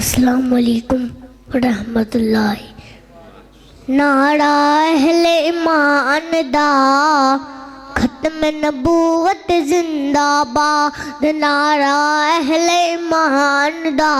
السلام علیکم ورحمۃ اللہ۔ نعرہ اہل ایمان دا ختم نبوت زندہ باد، نعرہ اہل ایمان دا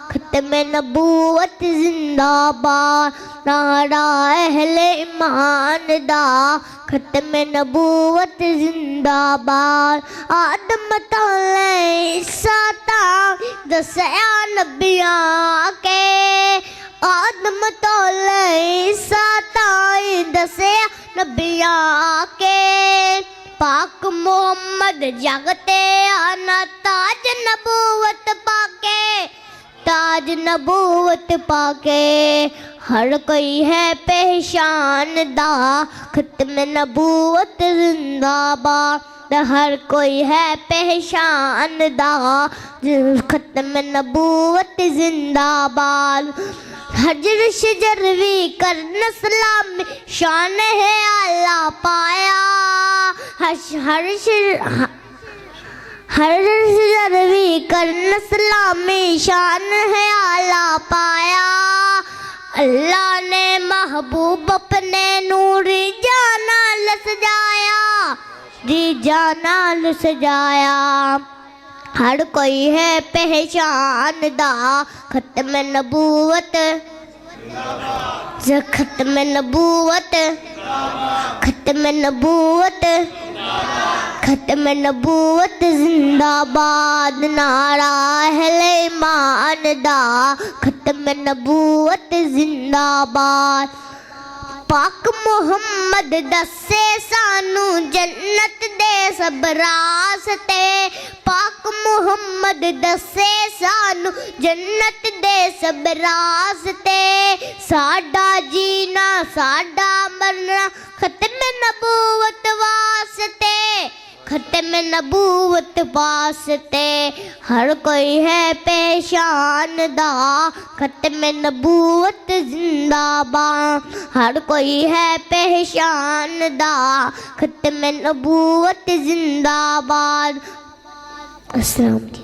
ختم نبوت زندہ باد، نعرہ اہل ایمان دا ختم نبوت زندہ باد۔ آدم علیہ السلام دسیا نبیاں کے، آدم علیہ السلام دسیا نبیاں کے، پاک محمد جگتے آنا تاج نبوت پاکے، تاج نبوت پاکے، ہر کوئی ہے پہچان دا ختم نبوت زندہ باد، ہر کوئی ہے پہچان دا ختم نبوت زندہ باد۔ حجر شجر بھی کرن اسلام میں شان ہے اللہ پایا، ہر شجر بھی کرن اسلام میں شان ہے اللہ پایا، اللہ نے محبوب اپنے نوری جانال سجایا، جی جانال سجایا، ہر کوئی ہے پہچان دا ختم نبوت، ختم نبوت، ختم نبوت، ختم نبوت زندہ باد، نعرہ اہل ایمان دا ختم نبوت زندہ باد۔ پاک محمد دسے سانو جنت دے سب راستے، پاک محمد دسے سانو جنت دے سب راستے، ساڈا جینا ساڈا مرنا ختم نبوت واسطے، ختم نبوت واسطے، ہر کوئی ہے پہچان دا ختم نبوت زندہ باد، ہر کوئی ہے پہچان دا ختم نبوت زندہ باد۔ السلام علیکم۔